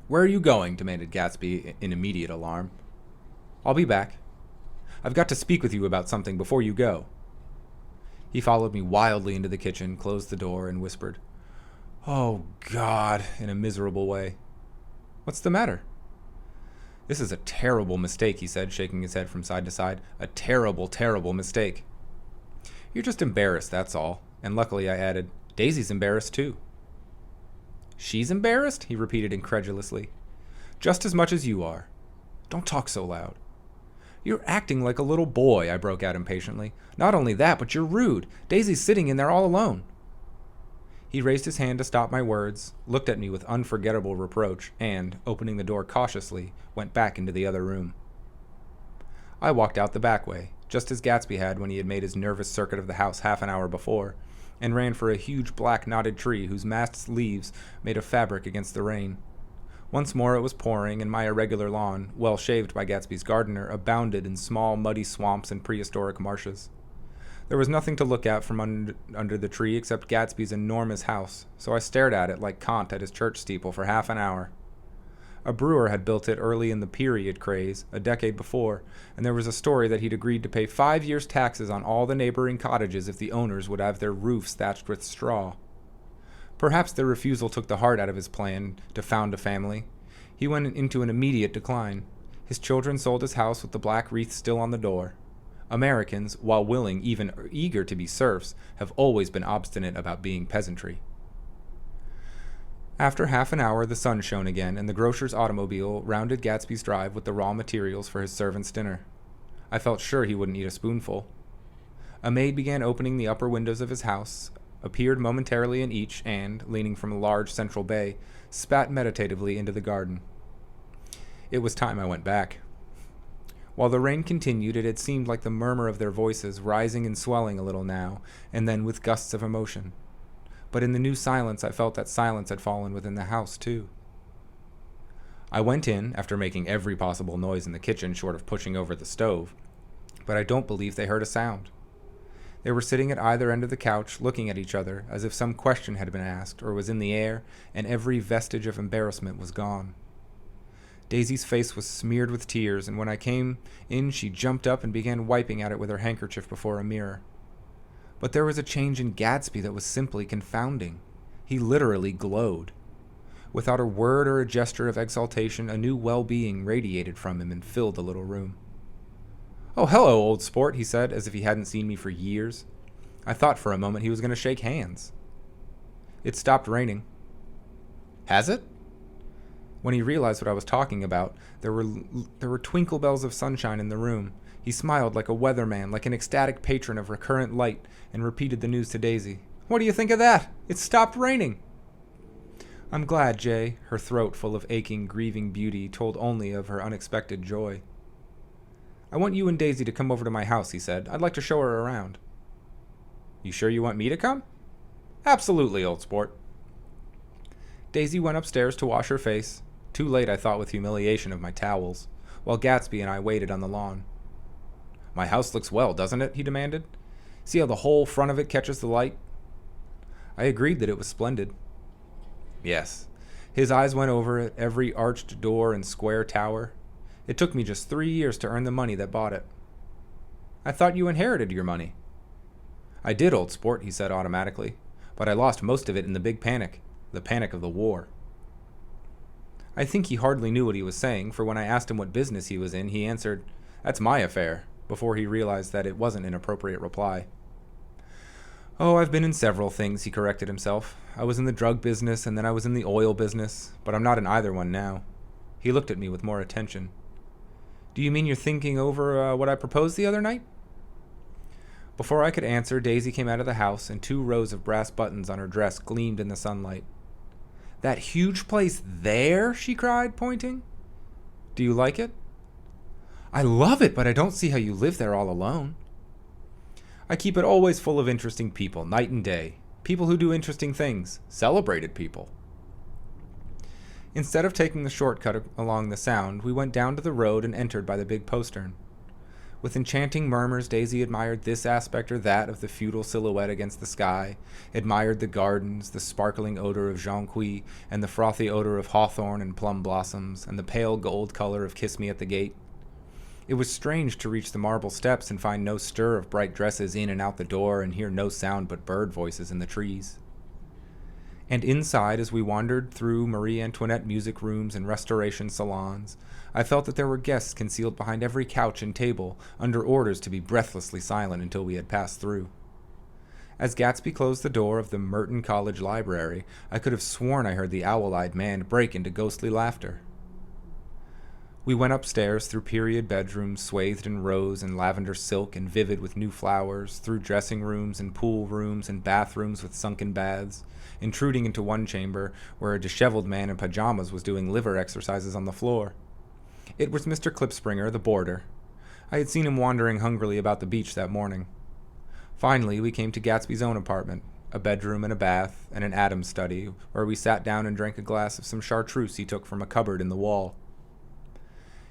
Where are you going? Demanded Gatsby in immediate alarm. I'll be back. I've got to speak with you about something before you go. He followed me wildly into the kitchen, closed the door, and whispered, Oh, God, in a miserable way. What's the matter? This is a terrible mistake, he said, shaking his head from side to side. A terrible, terrible mistake. You're just embarrassed, that's all. And luckily, I added, Daisy's embarrassed too. She's embarrassed? He repeated incredulously. Just as much as you are. Don't talk so loud. You're acting like a little boy, I broke out impatiently. Not only that, but you're rude. Daisy's sitting in there all alone. He raised his hand to stop my words, looked at me with unforgettable reproach, and, opening the door cautiously, went back into the other room. I walked out the back way, just as Gatsby had when he had made his nervous circuit of the house half an hour before, and ran for a huge black knotted tree whose massed leaves made of fabric against the rain. Once more it was pouring, and my irregular lawn, well shaved by Gatsby's gardener, abounded in small muddy swamps and prehistoric marshes. There was nothing to look at from under the tree except Gatsby's enormous house, so I stared at it like Kant at his church steeple for half an hour. A brewer had built it early in the period craze, a decade before, and there was a story that he'd agreed to pay 5 years' taxes on all the neighboring cottages if the owners would have their roofs thatched with straw. Perhaps their refusal took the heart out of his plan to found a family. He went into an immediate decline. His children sold his house with the black wreath still on the door. Americans, while willing, even eager to be serfs, have always been obstinate about being peasantry. After half an hour, the sun shone again, and the grocer's automobile rounded Gatsby's drive with the raw materials for his servant's dinner. I felt sure he wouldn't eat a spoonful. A maid began opening the upper windows of his house, appeared momentarily in each, and, leaning from a large central bay, spat meditatively into the garden. It was time I went back. While the rain continued, it had seemed like the murmur of their voices, rising and swelling a little now, and then with gusts of emotion. But in the new silence, I felt that silence had fallen within the house, too. I went in, after making every possible noise in the kitchen short of pushing over the stove, but I don't believe they heard a sound. They were sitting at either end of the couch, looking at each other, as if some question had been asked, or was in the air, and every vestige of embarrassment was gone. Daisy's face was smeared with tears, and when I came in, she jumped up and began wiping at it with her handkerchief before a mirror. But there was a change in Gatsby that was simply confounding. He literally glowed. Without a word or a gesture of exaltation, a new well-being radiated from him and filled the little room. "Oh, hello, old sport," he said, as if he hadn't seen me for years. I thought for a moment he was going to shake hands. It stopped raining. "Has it?" When he realized what I was talking about, there were twinkle bells of sunshine in the room. He smiled like a weatherman, like an ecstatic patron of recurrent light, and repeated the news to Daisy. "What do you think of that? It stopped raining." "I'm glad, Jay." Her throat, full of aching, grieving beauty, told only of her unexpected joy. "I want you and Daisy to come over to my house," he said. "I'd like to show her around." "You sure you want me to come?" "Absolutely, old sport." Daisy went upstairs to wash her face, too late, I thought, with humiliation of my towels, while Gatsby and I waited on the lawn. "My house looks well, doesn't it?" he demanded. "See how the whole front of it catches the light?" I agreed that it was splendid. Yes. His eyes went over it, every arched door and square tower. It took me just 3 years to earn the money that bought it. "I thought you inherited your money." "I did, old sport," he said automatically, "but I lost most of it in the big panic, the panic of the war." I think he hardly knew what he was saying, for when I asked him what business he was in, he answered, "That's my affair," before he realized that it wasn't an appropriate reply. "Oh, I've been in several things," he corrected himself. "I was in the drug business, and then I was in the oil business, but I'm not in either one now." He looked at me with more attention. "Do you mean you're thinking over what I proposed the other night?" Before I could answer, Daisy came out of the house, and 2 rows of brass buttons on her dress gleamed in the sunlight. "That huge place there?" she cried, pointing. "Do you like it?" "I love it, but I don't see how you live there all alone." "I keep it always full of interesting people, night and day. People who do interesting things. Celebrated people." Instead of taking the shortcut along the Sound, we went down to the road and entered by the big postern. With enchanting murmurs, Daisy admired this aspect or that of the feudal silhouette against the sky, admired the gardens, the sparkling odor of jonquil, and the frothy odor of hawthorn and plum blossoms, and the pale gold color of Kiss Me at the Gate. It was strange to reach the marble steps and find no stir of bright dresses in and out the door and hear no sound but bird voices in the trees. And inside, as we wandered through Marie Antoinette music rooms and restoration salons, I felt that there were guests concealed behind every couch and table, under orders to be breathlessly silent until we had passed through. As Gatsby closed the door of the Merton College library, I could have sworn I heard the owl-eyed man break into ghostly laughter. We went upstairs through period bedrooms swathed in rose and lavender silk and vivid with new flowers, through dressing rooms and pool rooms and bathrooms with sunken baths, intruding into one chamber where a disheveled man in pajamas was doing liver exercises on the floor. It was Mr. Klipspringer, the boarder. I had seen him wandering hungrily about the beach that morning. Finally, we came to Gatsby's own apartment, a bedroom and a bath, and an Adam's study, where we sat down and drank a glass of some chartreuse he took from a cupboard in the wall.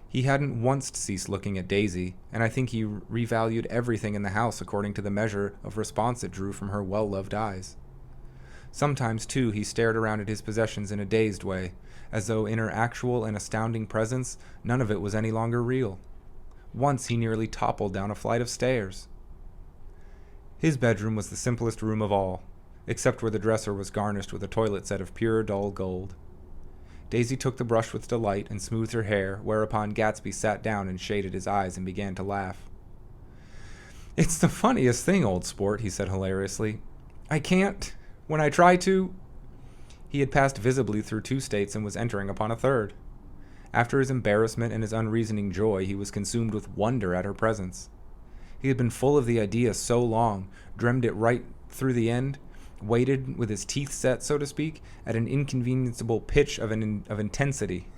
He hadn't once ceased looking at Daisy, and I think he revalued everything in the house according to the measure of response it drew from her well-loved eyes. Sometimes, too, he stared around at his possessions in a dazed way, as though in her actual and astounding presence none of it was any longer real. Once he nearly toppled down a flight of stairs. His bedroom was the simplest room of all, except where the dresser was garnished with a toilet set of pure, dull gold. Daisy took the brush with delight and smoothed her hair, whereupon Gatsby sat down and shaded his eyes and began to laugh. "It's the funniest thing, old sport," he said hilariously. "I can't. When I try to—" He had passed visibly through 2 states and was entering upon a 3rd. After his embarrassment and his unreasoning joy, he was consumed with wonder at her presence. He had been full of the idea so long, dreamed it right through the end, waited with his teeth set, so to speak, at an inconceivable pitch of intensity.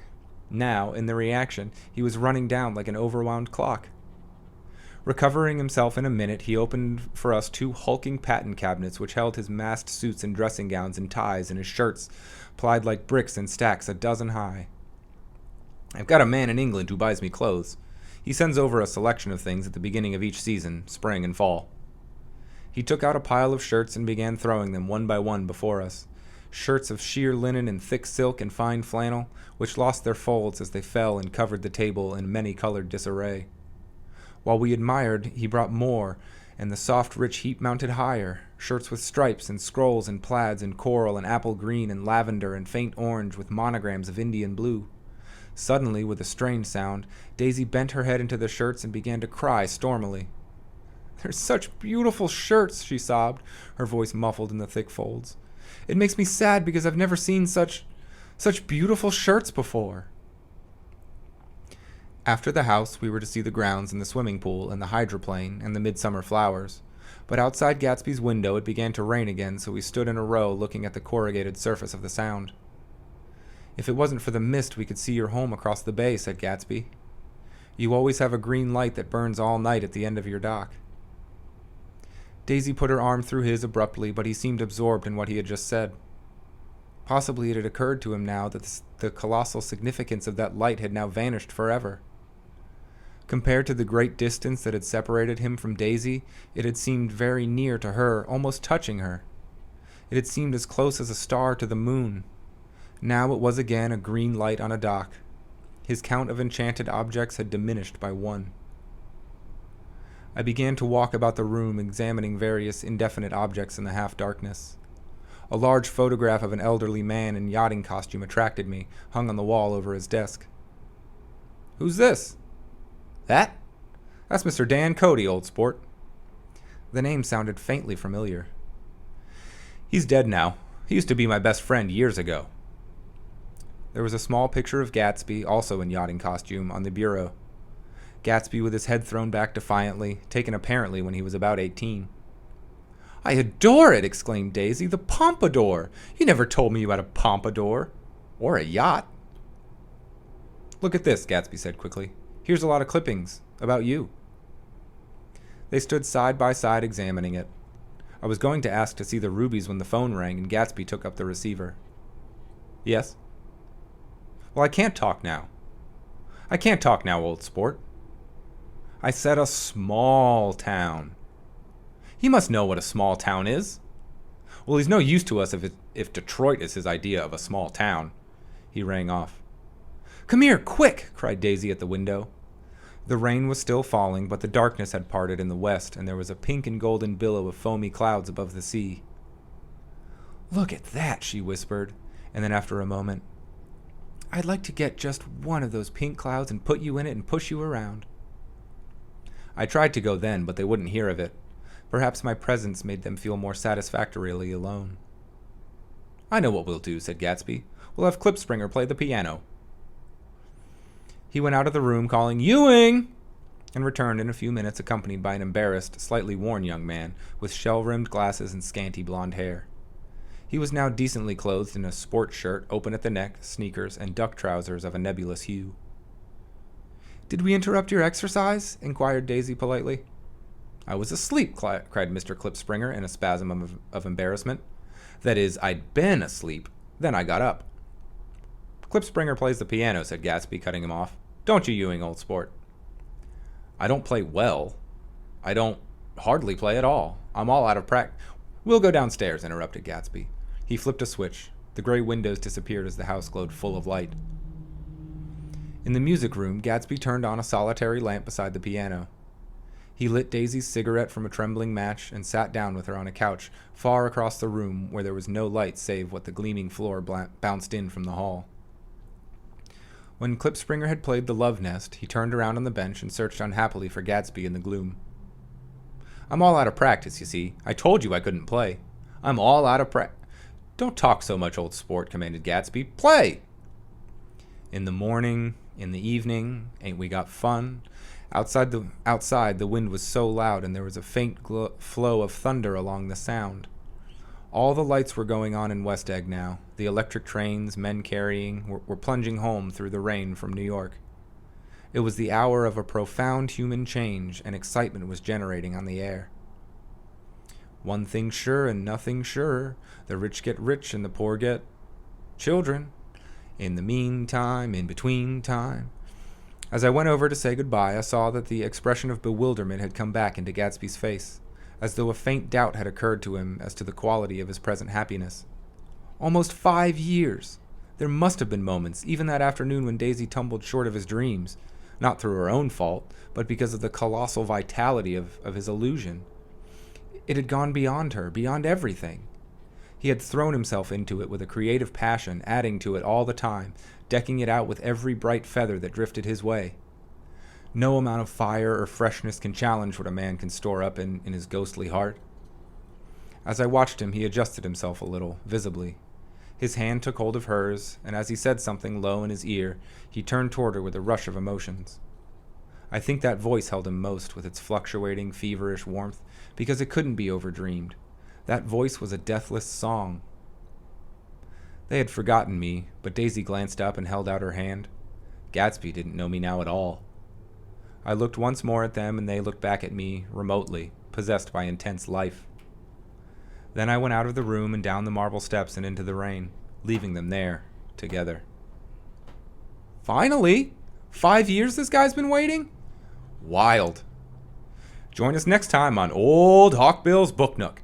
Now, in the reaction, he was running down like an overwound clock. Recovering himself in a minute, he opened for us 2 hulking patent cabinets which held his massed suits and dressing gowns and ties and his shirts, plied like bricks in stacks a dozen high. "I've got a man in England who buys me clothes. He sends over a selection of things at the beginning of each season, spring and fall." He took out a pile of shirts and began throwing them one by one before us. Shirts of sheer linen and thick silk and fine flannel, which lost their folds as they fell and covered the table in many-colored disarray. While we admired, he brought more, and the soft, rich heap mounted higher. Shirts with stripes and scrolls and plaids and coral and apple green and lavender and faint orange with monograms of Indian blue. Suddenly, with a strained sound, Daisy bent her head into the shirts and began to cry stormily. "They're such beautiful shirts," she sobbed, her voice muffled in the thick folds. "It makes me sad because I've never seen such beautiful shirts before." After the house, we were to see the grounds and the swimming pool and the hydroplane and the midsummer flowers. But outside Gatsby's window it began to rain again, so we stood in a row looking at the corrugated surface of the Sound. "If it wasn't for the mist, we could see your home across the bay," said Gatsby. "You always have a green light that burns all night at the end of your dock." Daisy put her arm through his abruptly, but he seemed absorbed in what he had just said. Possibly it had occurred to him now that the colossal significance of that light had now vanished forever. Compared to the great distance that had separated him from Daisy, it had seemed very near to her, almost touching her. It had seemed as close as a star to the moon. Now it was again a green light on a dock. His count of enchanted objects had diminished by 1. I began to walk about the room, examining various indefinite objects in the half-darkness. A large photograph of an elderly man in yachting costume attracted me, hung on the wall over his desk. "Who's this?" "That? That's Mr. Dan Cody, old sport." The name sounded faintly familiar. "He's dead now. He used to be my best friend years ago." There was a small picture of Gatsby, also in yachting costume, on the bureau. Gatsby with his head thrown back defiantly, taken apparently when he was about 18. "I adore it!" exclaimed Daisy. "The pompadour! You never told me you had a pompadour. Or a yacht." "Look at this," Gatsby said quickly. "Here's a lot of clippings. About you." They stood side by side examining it. I was going to ask to see the rubies when the phone rang and Gatsby took up the receiver. "Yes?" "Well, I can't talk now. I can't talk now, old sport. I said a small town. He must know what a small town is. Well, he's no use to us if Detroit is his idea of a small town." He rang off. "Come here, quick!" cried Daisy at the window. The rain was still falling, but the darkness had parted in the west, and there was a pink and golden billow of foamy clouds above the sea. "Look at that," she whispered, and then after a moment, "I'd like to get just one of those pink clouds and put you in it and push you around." I tried to go then, but they wouldn't hear of it. Perhaps my presence made them feel more satisfactorily alone. "I know what we'll do," said Gatsby. "We'll have Klipspringer play the piano." He went out of the room calling, "Ewing!" and returned in a few minutes accompanied by an embarrassed, slightly worn young man with shell-rimmed glasses and scanty blonde hair. He was now decently clothed in a sport shirt, open at the neck, sneakers, and duck trousers of a nebulous hue. "Did we interrupt your exercise?" inquired Daisy politely. I was asleep, cried Mr. Klipspringer in a spasm of embarrassment. That is, I'd been asleep. Then I got up. Klipspringer plays the piano, said Gatsby, cutting him off. Don't you, Ewing, old sport? I don't play well. I don't hardly play at all. I'm all out of practice. We'll go downstairs, interrupted Gatsby. He flipped a switch. The gray windows disappeared as the house glowed full of light. In the music room, Gatsby turned on a solitary lamp beside the piano. He lit Daisy's cigarette from a trembling match and sat down with her on a couch far across the room where there was no light save what the gleaming floor bounced in from the hall. When Klipspringer had played the Love Nest, he turned around on the bench and searched unhappily for Gatsby in the gloom. I'm all out of practice, you see. I told you I couldn't play. I'm all out of practice. Don't talk so much, old sport, commanded Gatsby. Play! In the morning, in the evening, ain't we got fun? Outside, the wind was so loud, and there was a faint flow of thunder along the sound. All the lights were going on in West Egg now. The electric trains, men carrying, were plunging home through the rain from New York. It was the hour of a profound human change, and excitement was generating on the air. One thing sure and nothing surer, the rich get rich and the poor get children. In the meantime, in between time. As I went over to say goodbye, I saw that the expression of bewilderment had come back into Gatsby's face, as though a faint doubt had occurred to him as to the quality of his present happiness. Almost 5 years! There must have been moments, even that afternoon when Daisy tumbled short of his dreams, not through her own fault, but because of the colossal vitality of his illusion. It had gone beyond her, beyond everything. He had thrown himself into it with a creative passion, adding to it all the time, decking it out with every bright feather that drifted his way. No amount of fire or freshness can challenge what a man can store up in his ghostly heart. As I watched him, he adjusted himself a little, visibly. His hand took hold of hers, and as he said something low in his ear, he turned toward her with a rush of emotions. I think that voice held him most, with its fluctuating, feverish warmth, because it couldn't be overdreamed. That voice was a deathless song. They had forgotten me, but Daisy glanced up and held out her hand. Gatsby didn't know me now at all. I looked once more at them, and they looked back at me, remotely, possessed by intense life. Then I went out of the room and down the marble steps and into the rain, leaving them there, together. Finally! 5 years this guy's been waiting? Wild. Join us next time on Old Hawkbill's Book Nook.